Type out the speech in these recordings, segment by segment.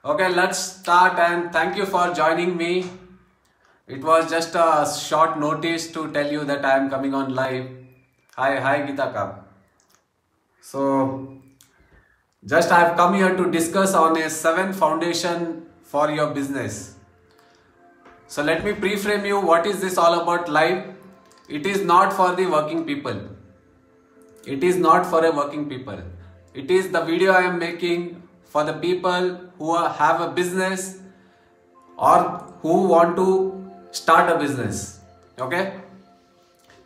Okay, let's start and thank you for joining me. It was just a short notice to tell you that I am coming on live. Hi Gita Ka. So, just I have come here to discuss on a 7 foundation for your business. So let me pre-frame you what is this all about live. It is not for the working people. It is not for a working people. It is the video I am making for the people who have a business or who want to start a business. Okay?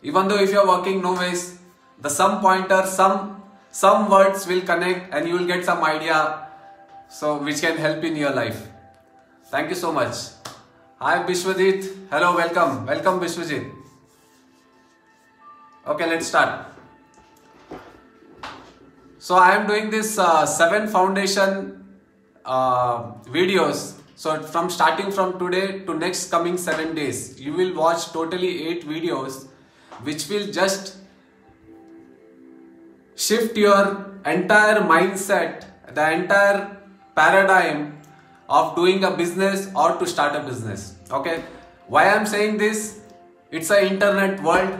Even though if you are working, no ways, the some pointer, some words will connect and you will get some idea so which can help in your life. Thank you so much. Hi Bishwajit. Hello, welcome. Welcome Bishwajit. Okay, let's start. So I am doing this 7 foundation videos. So from starting from today to next coming 7 days, you will watch totally 8 videos which will just shift your entire mindset, the entire paradigm of doing a business or to start a business. Okay, why I am saying this? It's an internet world.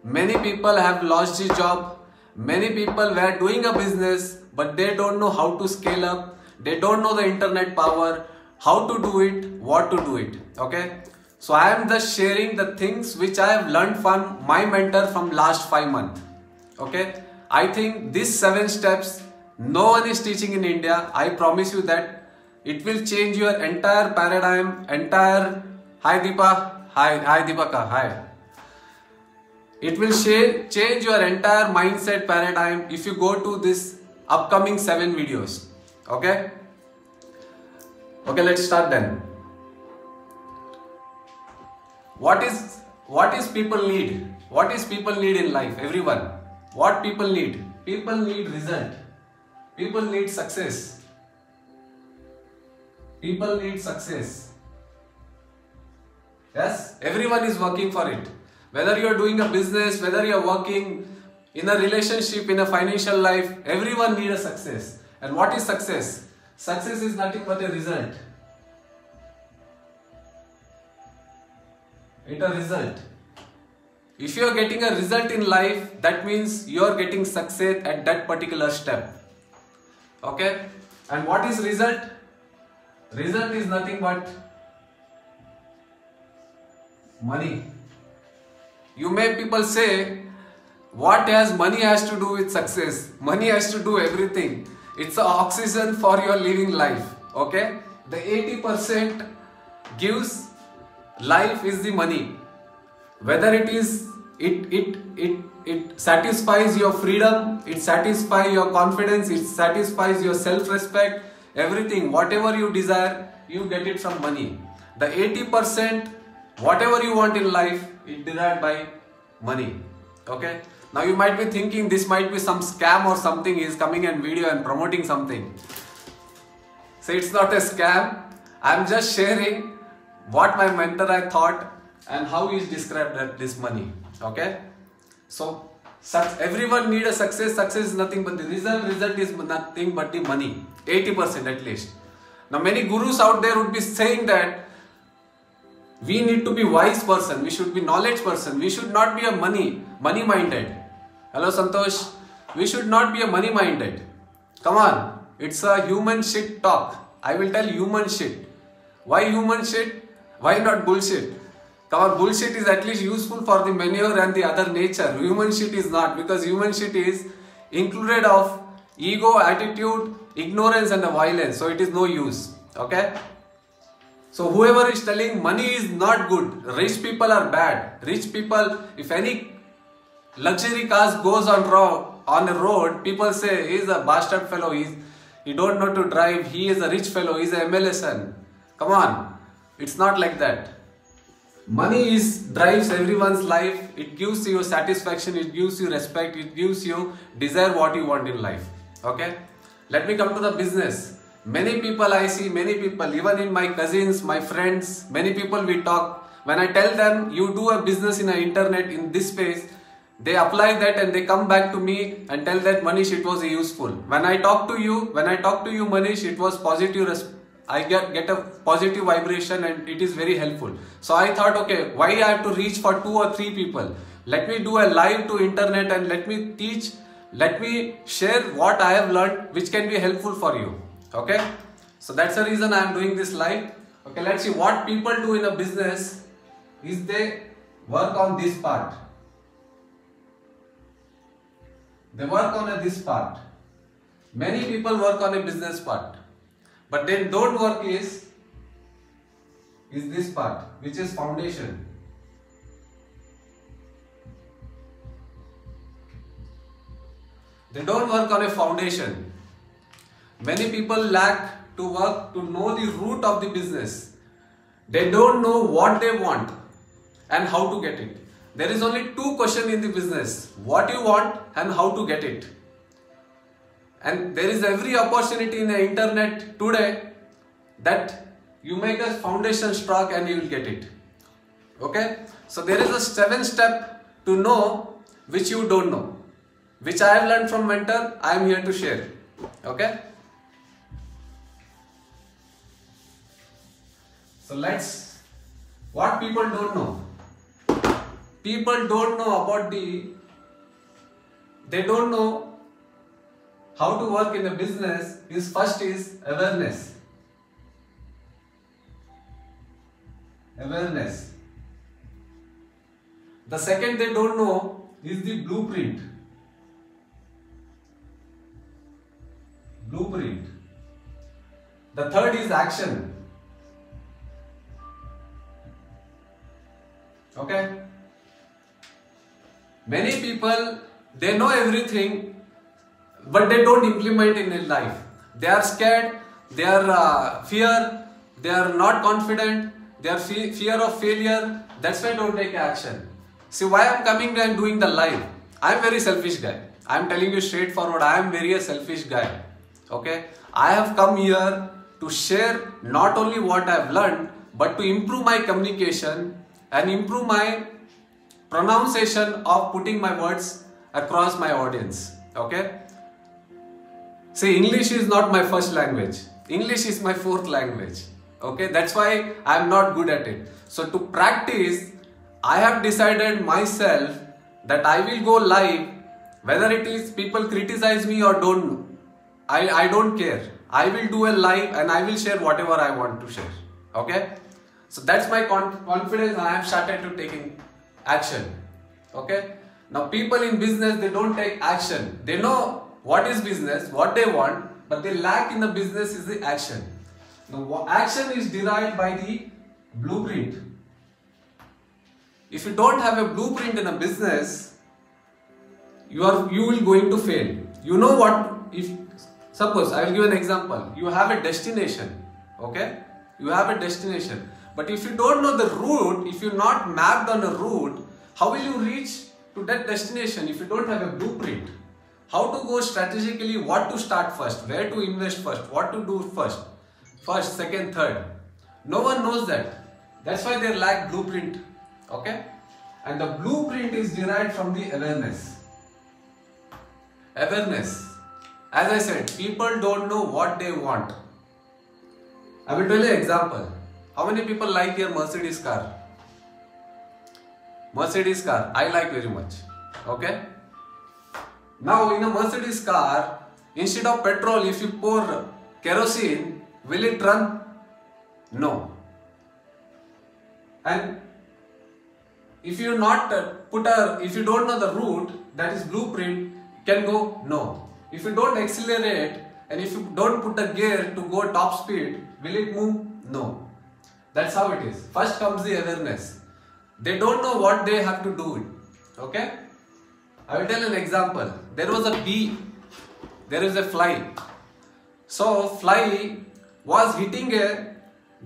Many people have lost their job. Many people were doing a business, but they don't know how to scale up. They don't know the internet power, how to do it, what to do it. Okay. So I am just sharing the things which I have learned from my mentor from last 5 months. Okay. I think these 7 steps, no one is teaching in India. I promise you that it will change your entire paradigm, hi Deepa, hi Deepaka, hi. It will change your entire mindset paradigm if you go to this upcoming 7 videos. Okay? Okay, let's start then. What is people need? What is people need in life? Everyone. What people need? People need result. People need success. People need success. Yes? Everyone is working for it. Whether you are doing a business, whether you are working in a relationship, in a financial life, everyone needs a success. And what is success? Success is nothing but a result. It's a result. If you are getting a result in life, that means you are getting success at that particular step. Okay? And what is result? Result is nothing but money. You may people say, what has money has to do with success? Money has to do everything. It's an oxygen for your living life. Okay? The 80% gives life is the money. Whether it is, it satisfies your freedom, it satisfies your confidence, it satisfies your self-respect, everything. Whatever you desire, you get it from money. The 80%, whatever you want in life, it derived by money. Okay. Now you might be thinking this might be some scam or something. He is coming and video and promoting something. So it's not a scam. I'm just sharing what my mentor I thought and how he described this money. Okay. So everyone need a success. Success is nothing but the result. Result is nothing but the money. 80% at least. Now many gurus out there would be saying that we need to be wise person, we should be knowledge person, we should not be a money minded. Hello Santosh, we should not be a money minded. Come on, it's a human shit talk. I will tell human shit. Why human shit? Why not bullshit? Come on, bullshit is at least useful for the manure and the other nature. Human shit is not, because human shit is included of ego, attitude, ignorance and the violence. So it is no use. Okay? So whoever is telling money is not good, rich people are bad. Rich people, if any luxury cars goes on a road, people say he is a bastard fellow, he don't know to drive, he is a rich fellow, he is a MLA son. Come on, it's not like that. Money drives everyone's life, it gives you satisfaction, it gives you respect, it gives you desire what you want in life. Okay? Let me come to the business. Many people I see, many people, even in my cousins, my friends, many people we talk. When I tell them you do a business in the internet in this space, they apply that and they come back to me and tell that Manish, it was useful. When I talk to you Manish, it was positive I get a positive vibration and it is very helpful. So I thought, okay, why I have to reach for 2 or 3 people? Let me do a live to internet and let me teach, let me share what I have learned which can be helpful for you. Okay, so that's the reason I am doing this live. Okay, let's see what people do in a business is they work on this part. They work on this part. Many people work on a business part, but then don't work is this part, which is foundation. They don't work on a foundation. Many people lack to work to know the root of the business. They don't know what they want and how to get it. There is only 2 questions in the business: what you want and how to get it. And there is every opportunity in the internet today that you make a foundation strong and you will get it. Okay, so there is a 7 step to know which you don't know, which I have learned from mentor. I am here to share. Okay, so let's, what people don't know. People don't know about they don't know how to work in a business. Is first is awareness. Awareness. The second they don't know is the blueprint. Blueprint. The third is action. Okay. Many people, they know everything, but they don't implement in their life. They are scared, they are fear, they are not confident, they are fear of failure. That's why they don't take action. See why I am coming and doing the live. I am very selfish guy. I am telling you straightforward, I am very a selfish guy. Okay, I have come here to share not only what I have learned, but to improve my communication and improve my pronunciation of putting my words across my audience. Okay, see, English is not my first language. English is my 4th language. Okay, that's why I am not good at it. So to practice, I have decided myself that I will go live, whether it is people criticize me or don't. I don't care. I will do a live and I will share whatever I want to share. Okay, so that's my confidence. I have started to taking action. Okay, now people in business, they don't take action. They know what is business, what they want, but they lack in the business is the action. Now action is derived by the blueprint. If you don't have a blueprint in a business, you will going to fail. You know what, if suppose I will give an example, you have a destination. Okay, you have a destination, but if you don't know the route, if you're not mapped on a route, how will you reach to that destination if you don't have a blueprint? How to go strategically, what to start first, where to invest first, what to do first, second, third. No one knows that. That's why they lack blueprint. Okay, and the blueprint is derived from the awareness. Awareness. As I said, people don't know what they want. I will tell you an example. How many people like your Mercedes car? Mercedes car, I like very much. Okay. Now in a Mercedes car, instead of petrol, if you pour kerosene, will it run? No. And if you not if you don't know the route, that is blueprint, can go? No. If you don't accelerate and if you don't put a gear to go top speed, will it move? No. That's how it is. First comes the awareness. They don't know what they have to do. Okay? I will tell an example. There was a bee. There is a fly. So fly was hitting a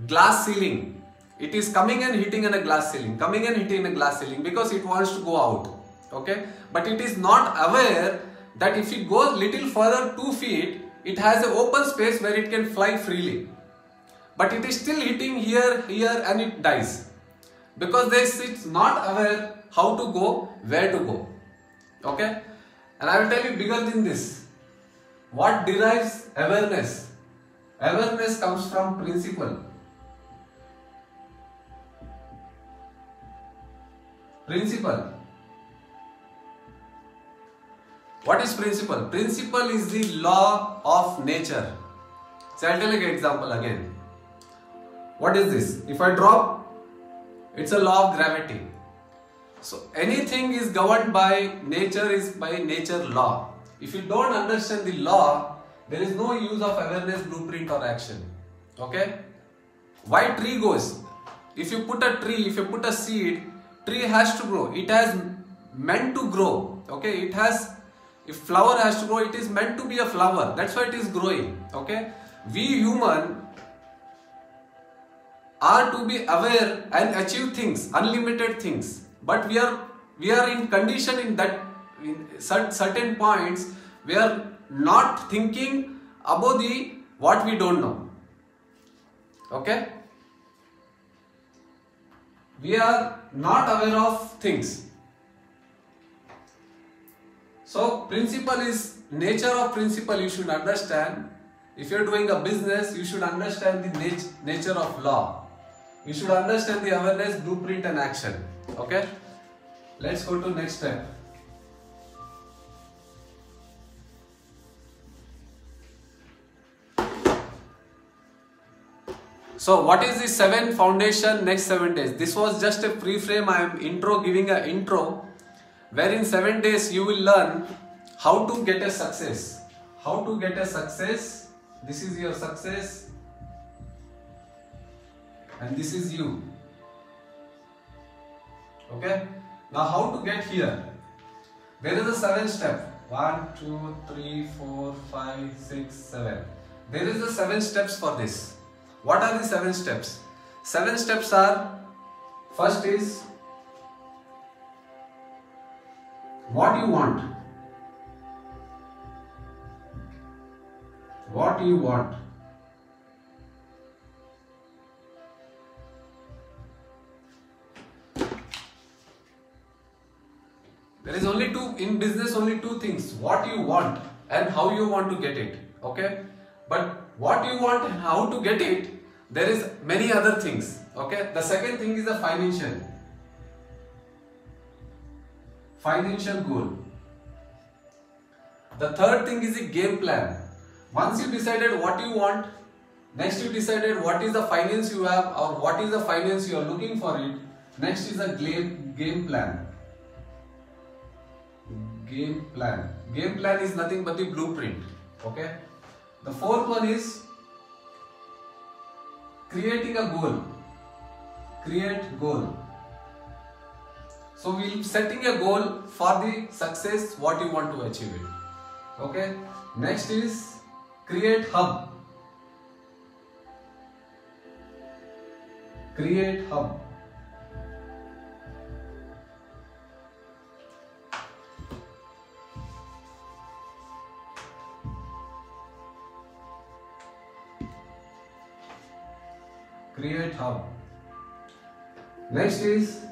glass ceiling. It is coming and hitting in a glass ceiling. Coming and hitting a glass ceiling because it wants to go out. Okay? But it is not aware that if it goes little further 2 feet, it has an open space where it can fly freely. But it is still hitting here and it dies. Because it's not aware how to go, where to go. Okay? And I will tell you bigger than this. What derives awareness? Awareness comes from principle. Principle. What is principle? Principle is the law of nature. So I'll tell you an example again. What is this? If I drop, it's a law of gravity. So anything is governed by nature, is by nature law. If you don't understand the law, there is no use of awareness, blueprint or action. Okay? Why tree goes? If you put a tree, if you put a seed, tree has to grow. It has meant to grow. Okay? It has, if flower has to grow, it is meant to be a flower. That's why it is growing. Okay? We human are to be aware and achieve things, unlimited things. But we are in condition in that in certain points we are not thinking about the what we don't know. Okay? We are not aware of things. So principle is nature of principle you should understand. If you are doing a business, you should understand the nature of law. You should understand the awareness, blueprint and action. Okay? Let's go to next step. So what is the 7 foundation next 7 days? This was just a pre-frame. I am giving an intro where in 7 days you will learn how to get a success. How to get a success. This is your success and this is you. Okay? Now how to get here? There is a 7 step. 1, 2, 3, 4, 5, 6, 7. There is a 7 steps for this. What are the 7 steps? 7 steps are, first is what you want. What you want. There is only in business only two things, what you want and how you want to get it. Okay? But what you want and how to get it, there is many other things. Okay? The second thing is the financial goal. The third thing is the game plan. Once you decided what you want, next you decided what is the finance you have or what is the finance you are looking for it. Next is a game plan. Game plan. Game plan is nothing but the blueprint. Okay? The fourth one is creating a goal. Create goal. So we'll setting a goal for the success, what you want to achieve it. Okay? Next is create hub. Create hub. Create hub. Next is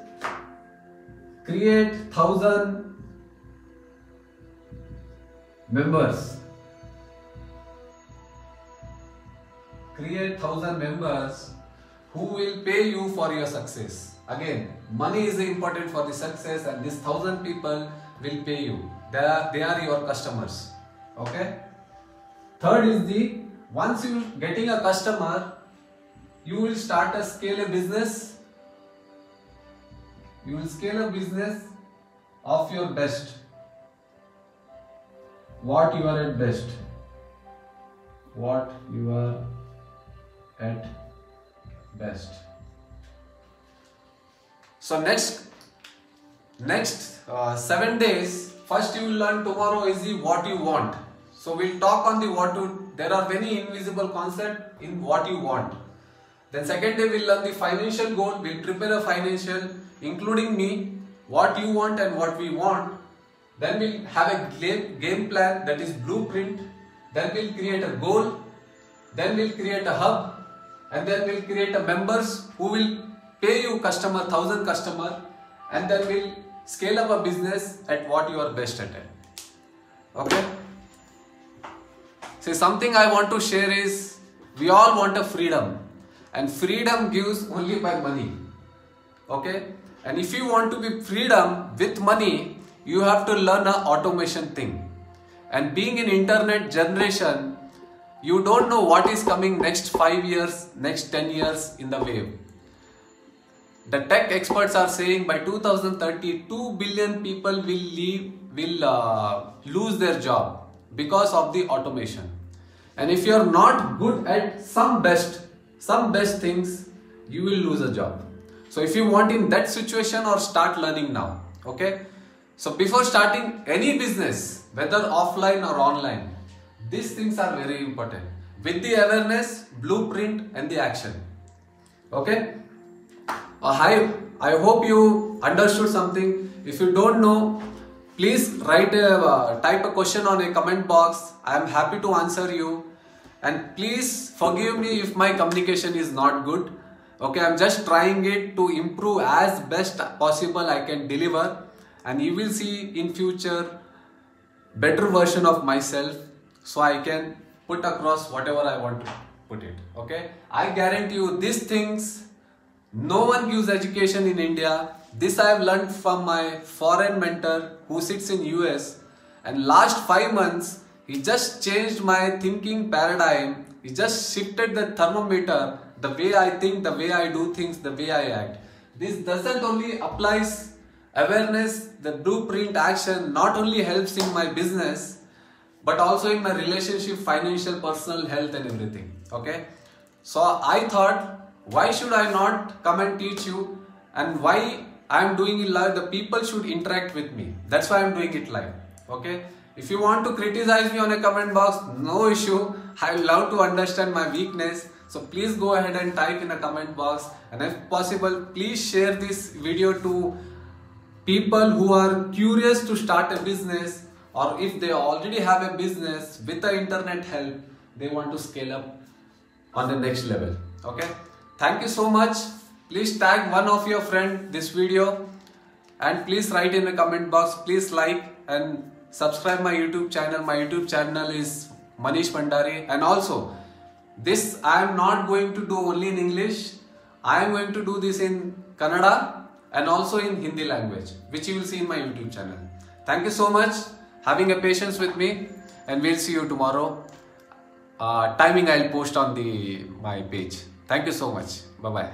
create 1,000 members. Create 1,000 members who will pay you for your success. Again, money is important for the success and these 1,000 people will pay you. They are your customers. Okay? Third is once you getting a customer, you will start a scale a business. You will scale a business of your best. What you are at best. What you are at best. So next 7 days, first you will learn tomorrow is the what you want. So we'll talk on the what to, there are many invisible concepts in what you want. Then second day we'll learn the financial goal, we'll prepare a financial, including me, what you want and what we want. Then we'll have a game plan, that is blueprint. Then we'll create a goal. Then we'll create a hub. And then we'll create a members who will pay you 1,000 customer. And then we'll scale up a business at what you are best at. Okay? So something I want to share is, We all want a freedom, and freedom gives only by money. Okay? And if you want to be freedom with money, you have to learn a automation thing. And being in internet generation, you don't know what is coming next 5 years, next 10 years in the wave. The tech experts are saying by 2030, 2 billion people will lose their job because of the automation. And if you are not good at some best things, you will lose a job. So if you want in that situation, or start learning now. Okay. So before starting any business, whether offline or online, these things are very important. With the awareness, blueprint and the action. Okay. I hope you understood something. If you don't know, please type a question on a comment box. I am happy to answer you. And please forgive me if my communication is not good. Okay, I'm just trying it to improve as best possible I can deliver. And you will see in future better version of myself, so I can put across whatever I want to put it. Okay, I guarantee you these things no one gives education in India. This I have learned from my foreign mentor who sits in US, and last 5 months he just changed my thinking paradigm. He just shifted the thermometer, the way I think, the way I do things, the way I act. This doesn't only applies awareness, the blueprint action not only helps in my business, but also in my relationship, financial, personal health and everything. Okay, so I thought, why should I not come and teach you, and why I am doing it live? The people should interact with me. That's why I am doing it live. Okay, if you want to criticize me on a comment box, no issue. I love to understand my weakness. So please go ahead and type in a comment box, and if possible, please share this video to people who are curious to start a business, or if they already have a business with the internet help, they want to scale up on the next level. Okay, thank you so much. Please tag one of your friend this video, and please write in the comment box. Please like and subscribe my YouTube channel. My YouTube channel is Manish Bhandari, and also this I am not going to do only in English. I am going to do this in Kannada and also in Hindi language, which you will see in my YouTube channel. Thank you so much having a patience with me, and we'll see you tomorrow. Timing I'll post on my page. Thank you so much. Bye bye.